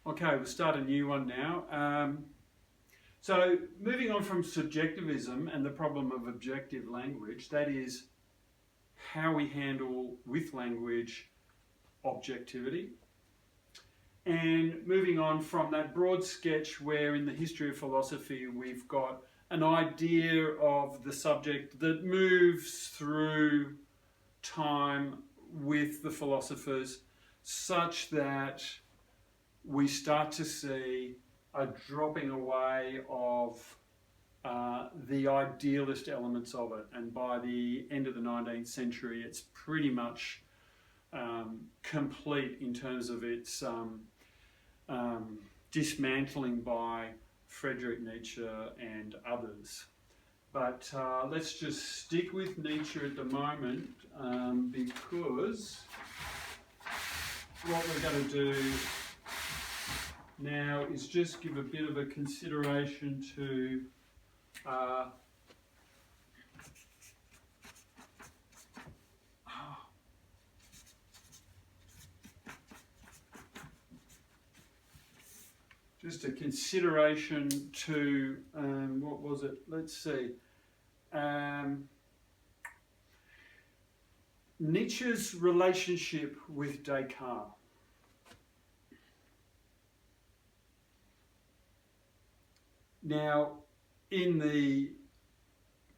Okay, we'll start a new one now. So moving on from subjectivism and the problem of objective language, that is how we handle with language objectivity. And moving on from that broad sketch where in the history of philosophy we've got an idea of the subject that moves through time with the philosophers such that we start to see a dropping away of the idealist elements of it. And by the end of the 19th century, it's pretty much complete in terms of its dismantling by Friedrich Nietzsche and others. But let's just stick with Nietzsche at the moment because what we're going to do now is just give a bit of a consideration to just a consideration to what was it? Let's see. Nietzsche's relationship with Descartes. Now, in the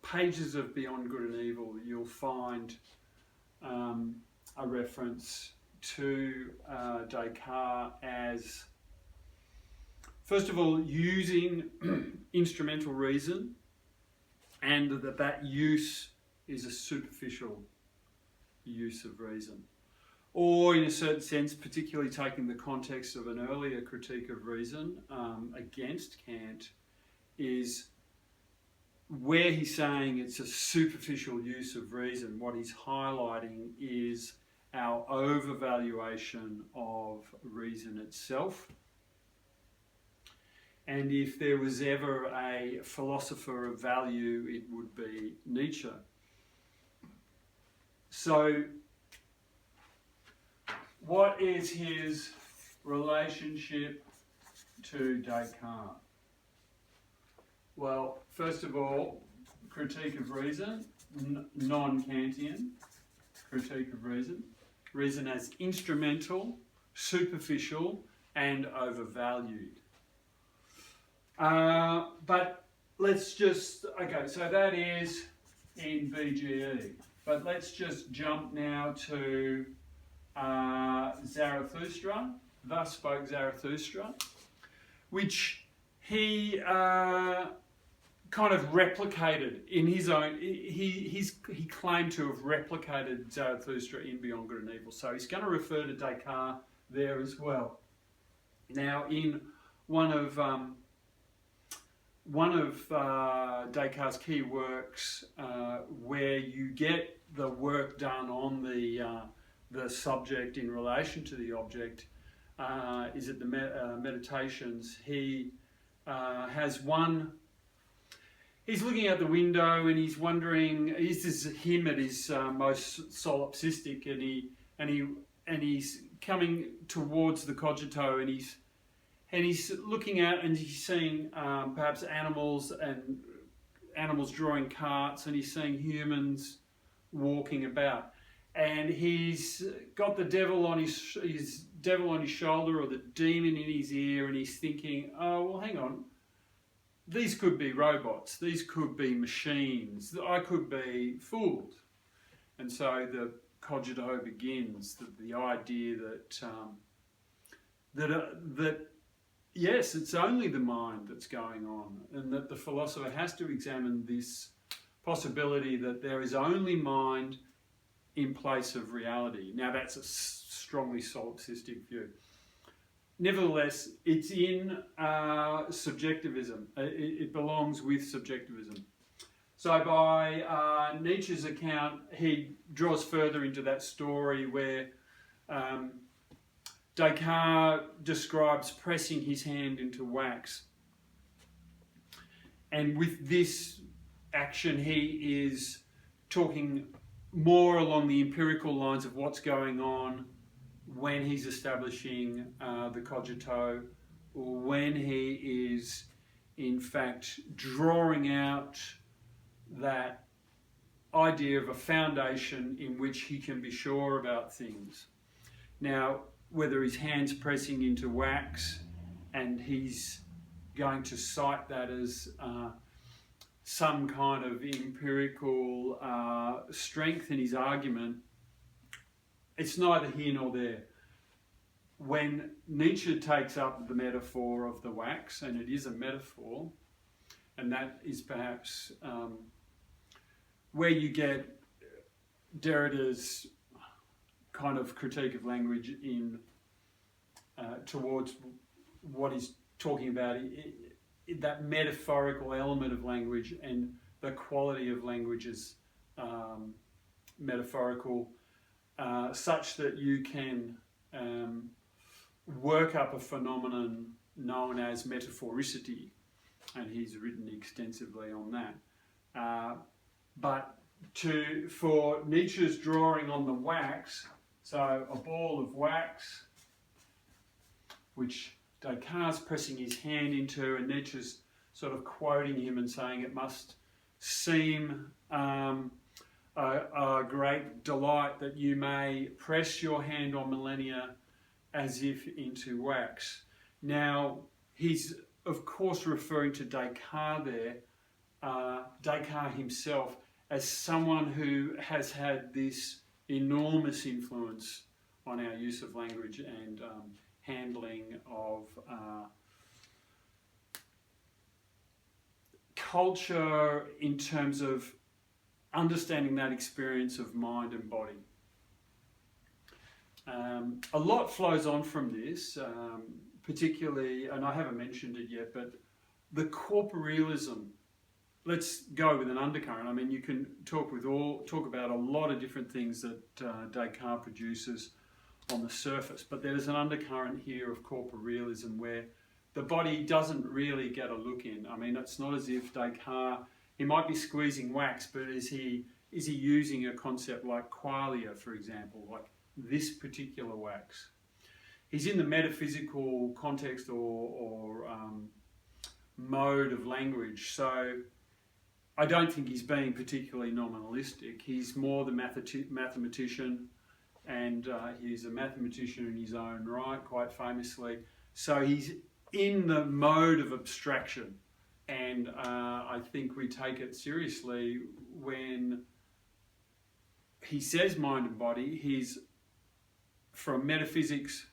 pages of Beyond Good and Evil, you'll find a reference to Descartes as, first of all, using instrumental reason, and that use is a superficial use of reason. Or, in a certain sense, particularly taking the context of an earlier critique of reason against Kant, is where he's saying it's a superficial use of reason. What he's highlighting is our overvaluation of reason itself. And if there was ever a philosopher of value, it would be Nietzsche. So, what is his relationship to Descartes? Well, first of all, critique of reason, non-Kantian critique of reason. Reason as instrumental, superficial, and overvalued. But let's just, okay, so that is in BGE. But let's just jump now to Zarathustra, Thus Spoke Zarathustra, which he kind of replicated in his own, he claimed to have replicated Zarathustra in Beyond Good and Evil. So he's going to refer to Descartes there as well. Now, in one of Descartes' key works, where you get the work done on the subject in relation to the object, is it the Meditations? He has one. He's looking out the window and he's wondering, is this him at his most solipsistic? And he's coming towards the cogito and he's looking out and he's seeing perhaps animals and animals drawing carts, and he's seeing humans walking about. And he's got the devil on his devil on his shoulder, or the demon in his ear, and he's thinking, oh, well, hang on. These could be robots. These could be machines. I could be fooled. And so the cogito begins, the idea that yes, it's only the mind that's going on, and that the philosopher has to examine this possibility that there is only mind in place of reality. Now, that's a strongly solipsistic view. Nevertheless, it's in subjectivism. It belongs with subjectivism. So by Nietzsche's account, he draws further into that story where Descartes describes pressing his hand into wax. And with this action, he is talking more along the empirical lines of what's going on when he's establishing the cogito, or when he is in fact drawing out that idea of a foundation in which he can be sure about things. Now, whether his hand's pressing into wax and he's going to cite that as some kind of empirical strength in his argument, it's neither here nor there. When Nietzsche takes up the metaphor of the wax, and it is a metaphor, and that is perhaps where you get Derrida's kind of critique of language in towards what he's talking about, that metaphorical element of language and the quality of language is metaphorical, such that you can work up a phenomenon known as metaphoricity, and he's written extensively on that. But for Nietzsche's drawing on the wax, so a ball of wax, which Descartes pressing his hand into, and Nietzsche's sort of quoting him and saying it must seem a great delight that you may press your hand on millennia as if into wax. Now, he's of course referring to Descartes there, Descartes himself, as someone who has had this enormous influence on our use of language and handling of culture in terms of understanding that experience of mind and body. A lot flows on from this, particularly, and I haven't mentioned it yet, but the corporealism. Let's go with an undercurrent. I mean, you can talk about a lot of different things that Descartes produces on the surface, but there's an undercurrent here of corporealism where the body doesn't really get a look in. I mean, it's not as if Descartes, he might be squeezing wax, but is he using a concept like qualia, for example, like this particular wax? He's in the metaphysical context or mode of language, so I don't think he's being particularly nominalistic. He's more the mathematician, and he's a mathematician in his own right, quite famously. So he's in the mode of abstraction, and I think we take it seriously when he says mind and body. He's from metaphysics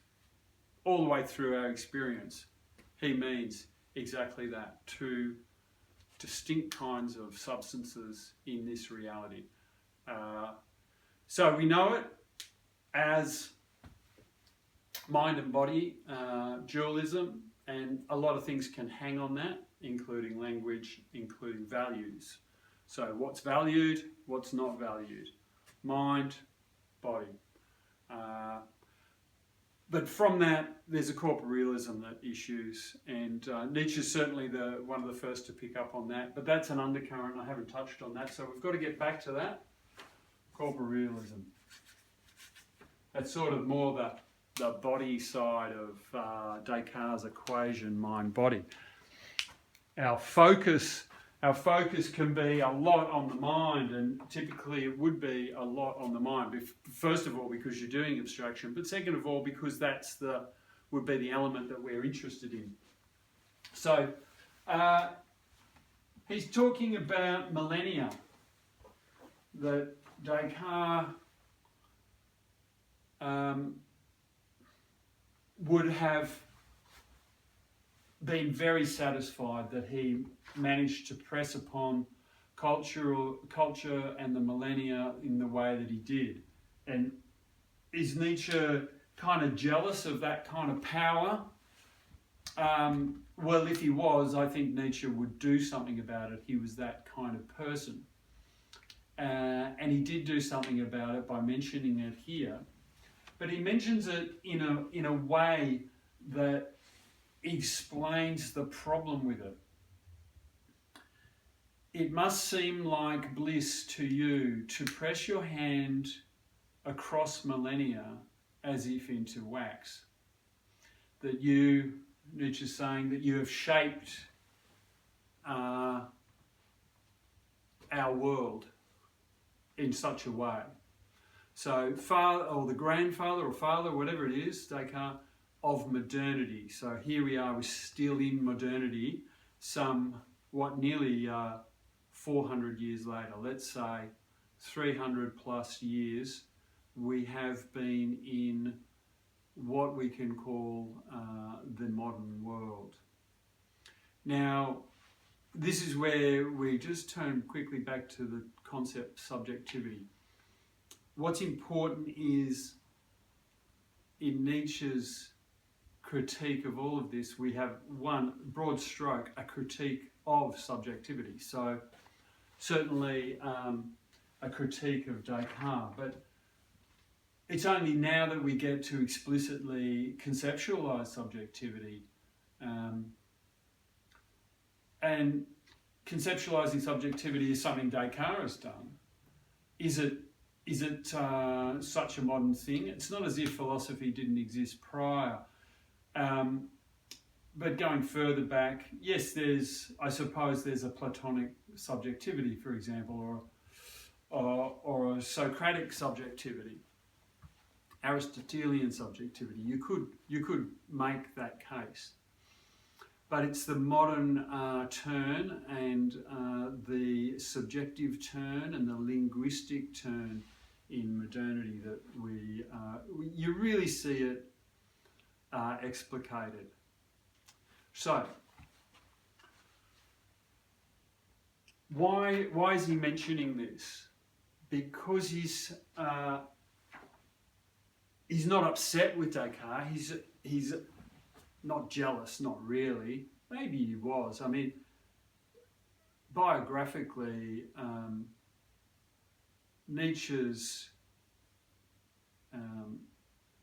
all the way through our experience. He means exactly that, two distinct kinds of substances in this reality. So we know it as mind and body dualism, and a lot of things can hang on that, including language, including values. So what's valued, what's not valued? Mind, body. But from that, there's a corporealism that issues, and Nietzsche's certainly one of the first to pick up on that, but that's an undercurrent. I haven't touched on that, so we've got to get back to that. Corporealism. That's sort of more the body side of Descartes' equation, mind-body. Our focus can be a lot on the mind, and typically it would be a lot on the mind. First of all, because you're doing abstraction, but second of all, because would be the element that we're interested in. So he's talking about millennia, that Descartes would have been very satisfied that he managed to press upon culture and the millennia in the way that he did. And is Nietzsche kind of jealous of that kind of power? Well, if he was, I think Nietzsche would do something about it. He was that kind of person. And he did do something about it by mentioning it here. But he mentions it in a way that explains the problem with it. It must seem like bliss to you to press your hand across millennia as if into wax. That you, Nietzsche's saying, that you have shaped our world in such a way. So father, or the grandfather or father, whatever it is, Descartes, of modernity. So here we are, we're still in modernity, nearly 400 years later, let's say 300 plus years, we have been in what we can call the modern world. Now, this is where we just turn quickly back to the concept subjectivity. What's important is, in Nietzsche's critique of all of this, we have one broad stroke, a critique of subjectivity. So certainly a critique of Descartes, but it's only now that we get to explicitly conceptualise subjectivity. And conceptualising subjectivity is something Descartes has done. Is it such a modern thing? It's not as if philosophy didn't exist prior. But going further back, yes, I suppose there's a Platonic subjectivity, for example, or a Socratic subjectivity, Aristotelian subjectivity. You could make that case. But it's the modern turn and the subjective turn and the linguistic turn in modernity that you really see it explicated. So, why is he mentioning this? Because he's not upset with Descartes. He's not jealous, not really. Maybe he was. I mean, biographically, Nietzsche's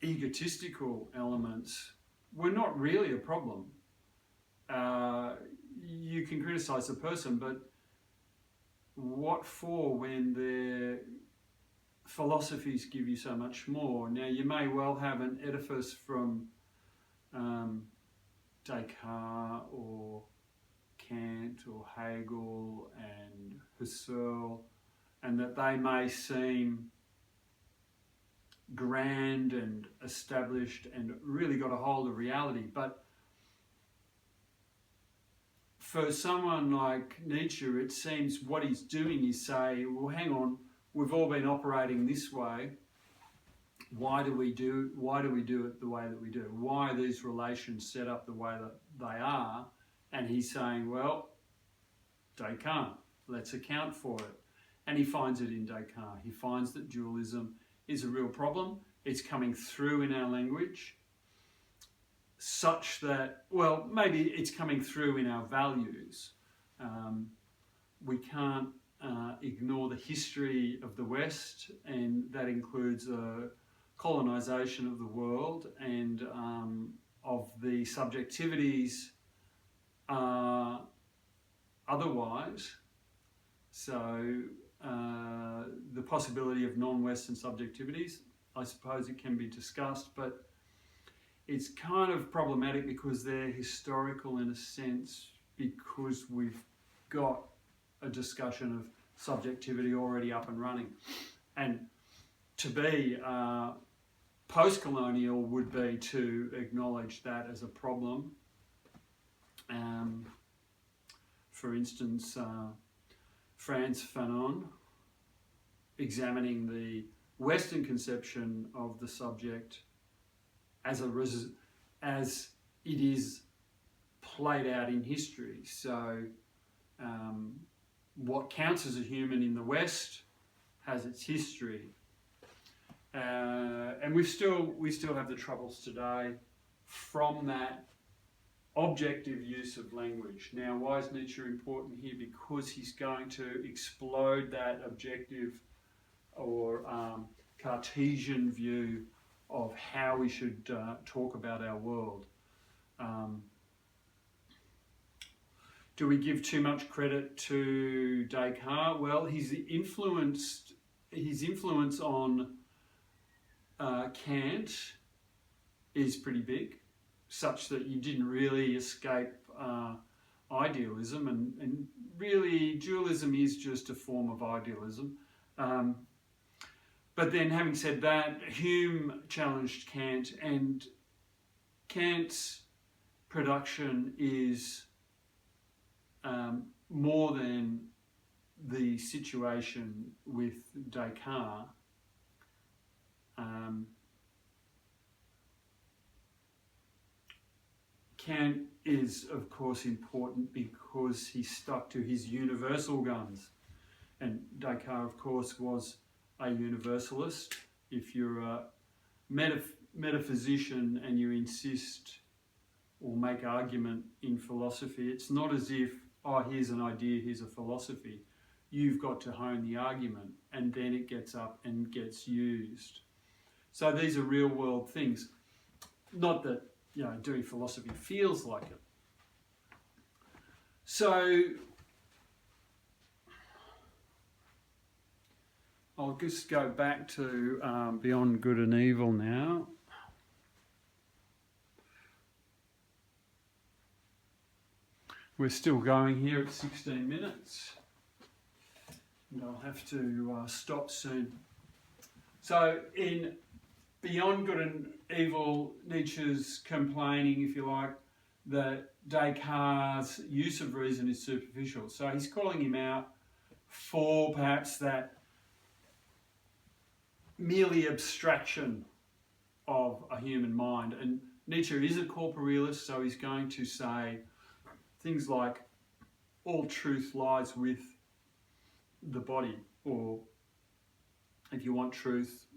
egotistical elements were not really a problem. You can criticise a person, but what for when their philosophies give you so much more? Now, you may well have an edifice from Descartes or Kant or Hegel and Husserl, and that they may seem grand and established and really got a hold of reality. But for someone like Nietzsche, it seems what he's doing is say, well, hang on, we've all been operating this way. Why do we do it the way that we do? Why are these relations set up the way that they are? And he's saying, well, Descartes, let's account for it. And he finds it in Descartes. He finds that dualism is a real problem. It's coming through in our language such that, well, maybe it's coming through in our values. We can't ignore the history of the West, and that includes colonisation of the world and of the subjectivities otherwise. So the possibility of non-Western subjectivities, I suppose it can be discussed, but it's kind of problematic because they're historical in a sense, because we've got a discussion of subjectivity already up and running. And to be post-colonial would be to acknowledge that as a problem. For instance, Frantz Fanon, examining the Western conception of the subject as it is played out in history. So what counts as a human in the West has its history. And we still have the troubles today from that objective use of language. Now, why is Nietzsche important here? Because he's going to explode that objective or Cartesian view of how we should talk about our world. Do we give too much credit to Descartes? Well, his influence on Kant is pretty big, such that you didn't really escape idealism, and really dualism is just a form of idealism. But then, having said that, Hume challenged Kant, and Kant's production is more than the situation with Descartes. Kant is, of course, important because he stuck to his universal guns. And Descartes, of course, was a universalist. If you're a metaphysician and you insist or make argument in philosophy, it's not as if, oh, here's an idea, here's a philosophy. You've got to hone the argument, and then it gets up and gets used. So these are real world things. Not that, you know, doing philosophy feels like it. So I'll just go back to Beyond Good and Evil now. We're still going here at 16 minutes. And I'll have to stop soon. So in Beyond Good and Evil, Nietzsche's complaining, if you like, that Descartes' use of reason is superficial. So he's calling him out for perhaps that merely abstraction of a human mind. And Nietzsche is a corporealist, so he's going to say things like, all truth lies with the body, or if you want truth,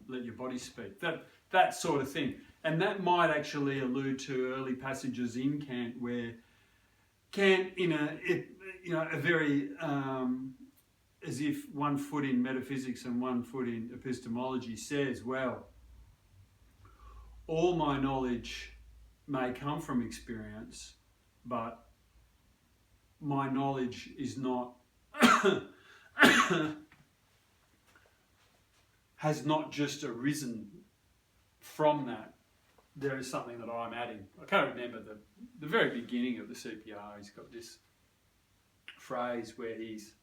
let your body speak. That sort of thing. And that might actually allude to early passages in Kant, where Kant, in a very as if one foot in metaphysics and one foot in epistemology, says, well, all my knowledge may come from experience, but my knowledge is not has not just arisen from that. There is something that I'm adding. I can't remember the very beginning of the CPR. He's got this phrase where he's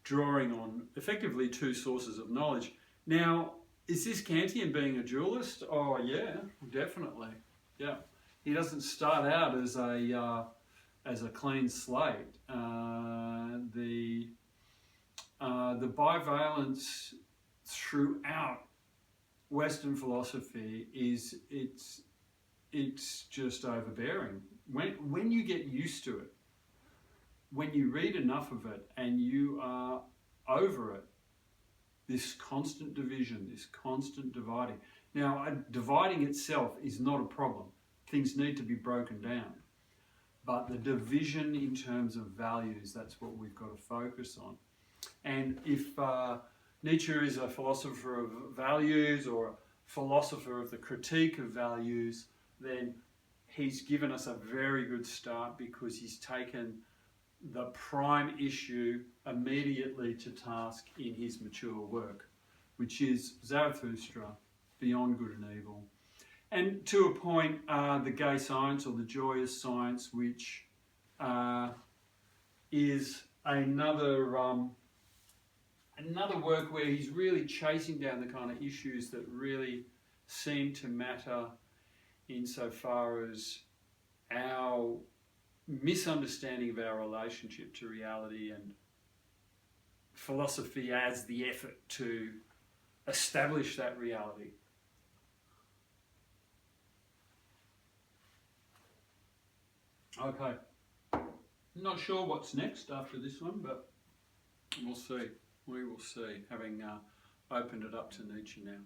drawing on effectively two sources of knowledge. Now, is this Kantian being a dualist? Oh yeah, definitely. Yeah, he doesn't start out as a clean slate. The bivalence throughout Western philosophy is it's just overbearing. When you get used to it, when you read enough of it and you are over it, this constant division, this constant dividing. Now, dividing itself is not a problem. Things need to be broken down. But the division in terms of values, that's what we've got to focus on. And if Nietzsche is a philosopher of values or a philosopher of the critique of values, then he's given us a very good start, because he's taken the prime issue immediately to task in his mature work, which is Zarathustra, Beyond Good and Evil. And to a point, the gay science, or the joyous science, which is another work where he's really chasing down the kind of issues that really seem to matter insofar as our misunderstanding of our relationship to reality, and philosophy as the effort to establish that reality. Okay, not sure what's next after this one, but we'll see. We will see, having opened it up to Nietzsche now.